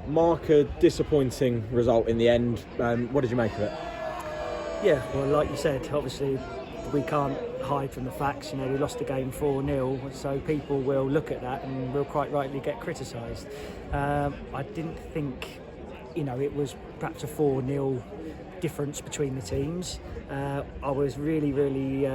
Mark, a disappointing result in the end. What did you make of it? Yeah, well, like you said, obviously we can't hide from the facts. You know, we lost the game 4-0, so people will look at that and will quite rightly get criticised. I didn't think, it was perhaps a 4-0 difference between the teams. I was really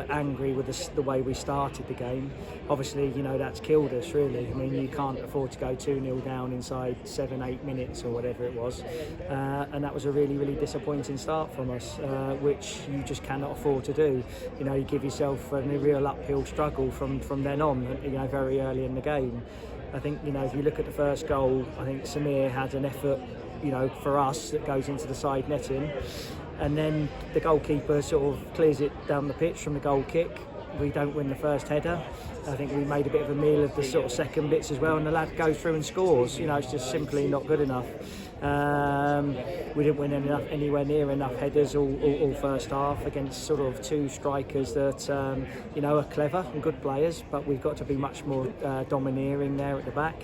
angry with the way we started the game. Obviously, that's killed us really. I mean, you can't afford to go 2-0 down inside 7-8 minutes or whatever it was, and that was a really disappointing start from us, which you just cannot afford to do. You give yourself a real uphill struggle from then on, very early in the game. I think, if you look at the first goal, I think Samir had an effort, for us that goes into the side netting, and then the goalkeeper sort of clears it down the pitch from the goal kick. We don't win the first header. I think we made a bit of a meal of the sort of second bits as well, and the lad goes through and scores. It's just simply not good enough. We didn't win anywhere near enough headers all first half against sort of two strikers that are clever and good players, but we've got to be much more domineering there at the back.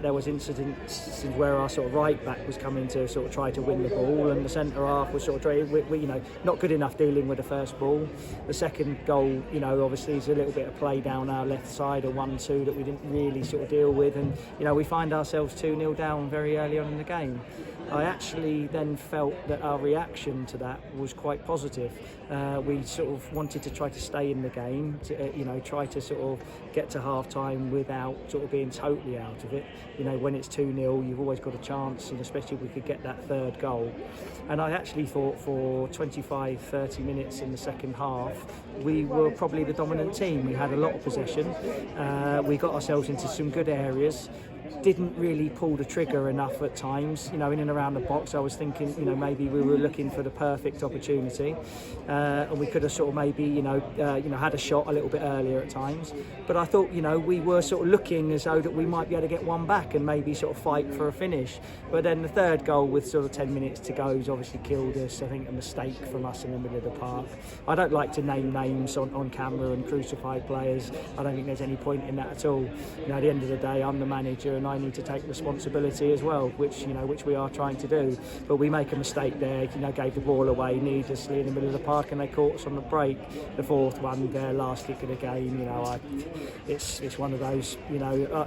There was incidents where our sort of right back was coming to sort of try to win the ball, and the centre half was sort of trying, not good enough dealing with the first ball. The second goal, obviously is a little bit of play down our left side, a 1-2 that we didn't really sort of deal with, and we find ourselves 2-0 down very early on in the game. I actually then felt that our reaction to that was quite positive. We sort of wanted to try to stay in the game, to, try to sort of get to half-time without sort of being totally out of it. When it's 2-0, you've always got a chance, and especially if we could get that third goal. And I actually thought for 25-30 minutes in the second half, we were probably the dominant team. We had a lot of possession. We got ourselves into some good areas. Didn't really pull the trigger enough at times, in and around the box. I was thinking, maybe we were looking for the perfect opportunity, and we could have sort of maybe, had a shot a little bit earlier at times. But I thought, we were sort of looking as though that we might be able to get one back and maybe sort of fight for a finish. But then the third goal with sort of 10 minutes to go has obviously killed us. I think a mistake from us in the middle of the park. I don't like to name names on camera and crucify players. I don't think there's any point in that at all. At the end of the day, I'm the manager and I need to take responsibility as well, which we are trying to do. But we make a mistake there, gave the ball away needlessly in the middle of the park, and they caught us on the break. The fourth one, their last kick of the game, it's one of those,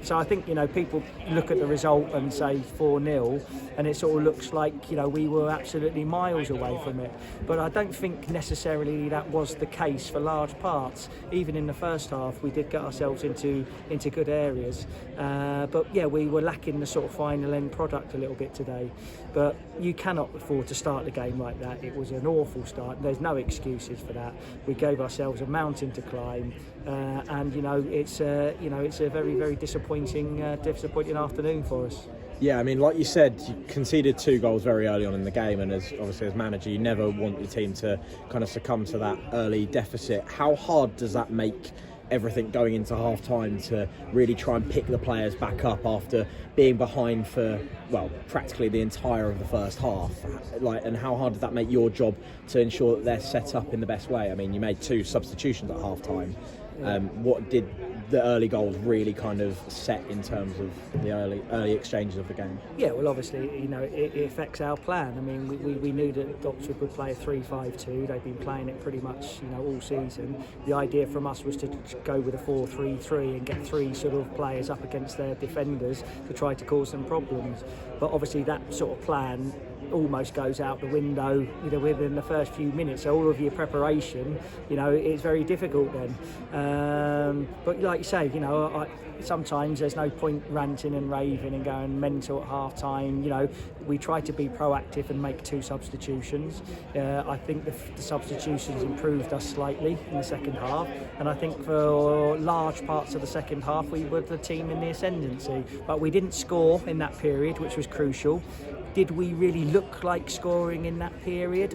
so I think, people look at the result and say 4-0, and it sort of looks like, we were absolutely miles away from it. But I don't think necessarily that was the case for large parts. Even in the first half, we did get ourselves into good areas. But yeah, we were lacking the sort of final end product a little bit today. But you cannot afford to start the game like that. It was an awful start. There's no excuses for that. We gave ourselves a mountain to climb, and it's a very disappointing afternoon for us. Yeah, I mean, like you said, you conceded 2 goals very early on in the game, and as manager, you never want your team to kind of succumb to that early deficit. How hard does that make everything going into half-time to really try and pick the players back up after being behind for, practically the entire of the first half? And how hard does that make your job to ensure that they're set up in the best way? I mean, you made 2 substitutions at half-time. What did the early goals really kind of set in terms of the early exchanges of the game? Yeah, well, obviously, it affects our plan. I mean, we knew that Oxford would play a 3-5-2. They've been playing it pretty much, all season. The idea from us was to go with a 4-3-3 and get 3 sort of players up against their defenders to try to cause some problems. But obviously, that sort of plan almost goes out the window, within the first few minutes. So all of your preparation, it's very difficult then. But like you say, sometimes there's no point ranting and raving and going mental at half time. We try to be proactive and make 2 substitutions. I think the substitutions improved us slightly in the second half, and I think for large parts of the second half we were the team in the ascendancy, but we didn't score in that period, which was crucial. Did we really look like scoring in that period?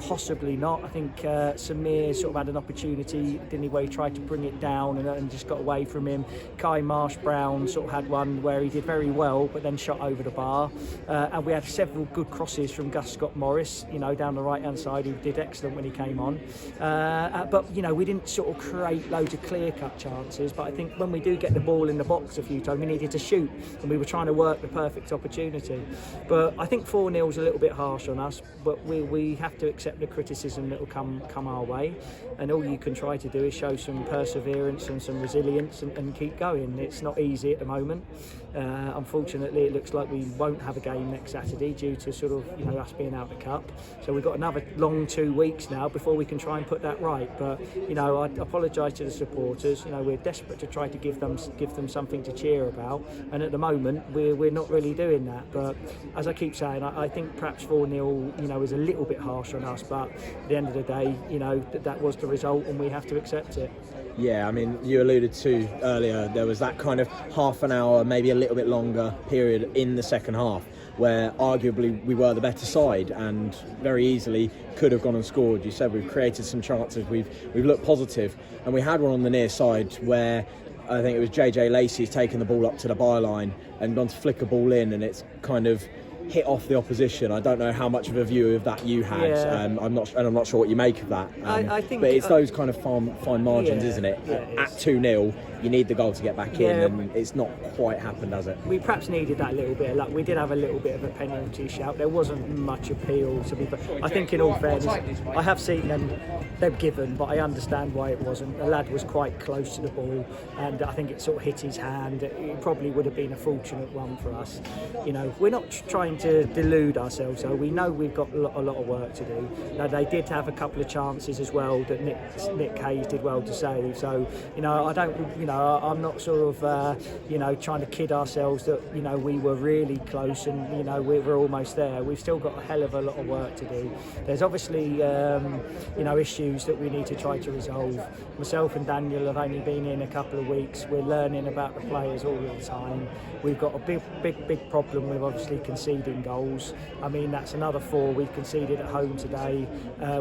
Possibly not. I think Samir sort of had an opportunity, didn't he, where he tried to bring it down and just got away from him. Kai Marsh-Brown sort of had one where he did very well, but then shot over the bar. And we had several good crosses from Gus Scott-Morris, down the right-hand side, who did excellent when he came on. But, we didn't sort of create loads of clear-cut chances. But I think when we do get the ball in the box a few times, we needed to shoot, and we were trying to work the perfect opportunity. But I think 4-0 is a little bit harsh on us, but we have to accept the criticism that will come our way. And all you can try to do is show some perseverance and some resilience and keep going. It's not easy at the moment. Unfortunately, it looks like we won't have a game next Saturday due to sort of us being out of the cup. So we've got another long 2 weeks now before we can try and put that right. But I apologise to the supporters. We're desperate to try to give them something to cheer about, and at the moment we're not really doing that. But as I keep saying, I think perhaps 4-0 is a little bit harsh on us. But at the end of the day, that was the result, and we have to accept it. Yeah, I mean, you alluded to earlier, there was that kind of half an hour, maybe a little bit longer period in the second half where arguably we were the better side and very easily could have gone and scored. You said we've created some chances, we've looked positive, and we had one on the near side where I think it was JJ Lacey's taken the ball up to the byline and gone to flick a ball in, and it's kind of hit off the opposition. I don't know how much of a view of that you had. Yeah. I'm not sure what you make of that. I think, but it's those kind of fine margins, isn't it? Yeah, At 2-0, you need the goal to get back in, Yeah. and it's not quite happened, has it? We perhaps needed that little bit of luck. We did have a little bit of a penalty shout. There wasn't much appeal to be. But I think, in all fairness, I have seen them given, but I understand why it wasn't. The lad was quite close to the ball, and I think it sort of hit his hand. It probably would have been a fortunate one for us. We're not trying to delude ourselves, though. We know we've got a lot of work to do. Now, they did have a couple of chances as well that Nick Hayes did well to save. So, I don't. I'm not sort of, trying to kid ourselves that, we were really close and, we're almost there. We've still got a hell of a lot of work to do. There's obviously, issues that we need to try to resolve. Myself and Daniel have only been in a couple of weeks. We're learning about the players all the time. We've got a big problem with obviously conceding goals. I mean, that's another 4 we've conceded at home today.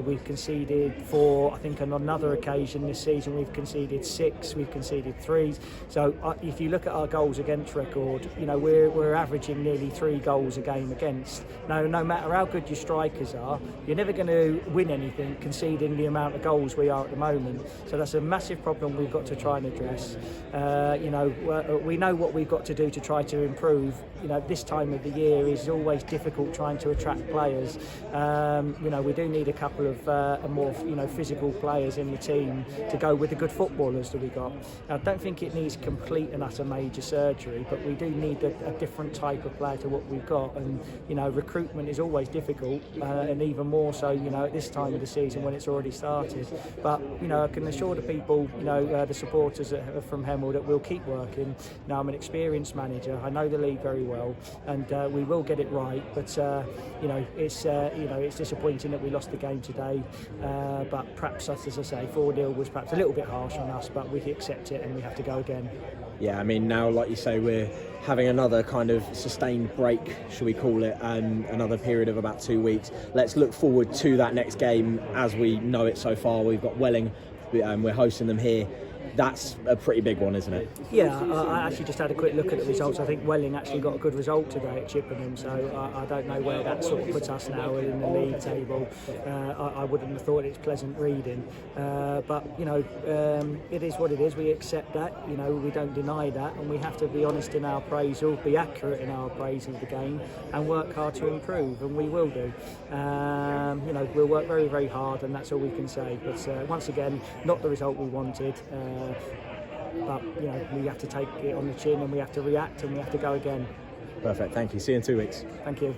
We've conceded 4, I think on another occasion this season we've conceded 6, we've conceded 3. So if you look at our goals against record, we're averaging nearly 3 goals a game against. Now, no matter how good your strikers are, you're never going to win anything conceding the amount of goals we are at the moment. So that's a massive problem we've got to try and address. We know what we've got to do to try to improve. This time of the year is always difficult trying to attract players. We do need a couple of more physical players in the team to go with the good footballers that we got. Now, I don't think it needs complete and utter major surgery, but we do need a different type of player to what we've got. And recruitment is always difficult, and even more so at this time of the season when it's already started. But I can assure the people, the supporters from Hemel, that we'll keep working. Now, I'm an experienced manager. I know the league very well, and we will get it right. But it's disappointing that we lost the game today. But perhaps, as I say, 4-0 was perhaps a little bit harsh on us. But we accept it, and we have to go again. Yeah, I mean, now, like you say, we're having another kind of sustained break, shall we call it, another period of about 2 weeks. Let's look forward to that next game as we know it so far. We've got Welling, we're hosting them here. That's a pretty big one, isn't it? Yeah, I actually just had a quick look at the results. I think Welling actually got a good result today at Chippenham, so I don't know where that sort of puts us now in the league table. I wouldn't have thought it's pleasant reading, but it is what it is. We accept that. We don't deny that, and we have to be honest in our appraisal, be accurate in our appraisal of the game, and work hard to improve, and we will do. We'll work very, very hard, and that's all we can say. But once again, not the result we wanted. But we have to take it on the chin, and we have to react, and we have to go again. Perfect. Thank you. See you in 2 weeks. Thank you.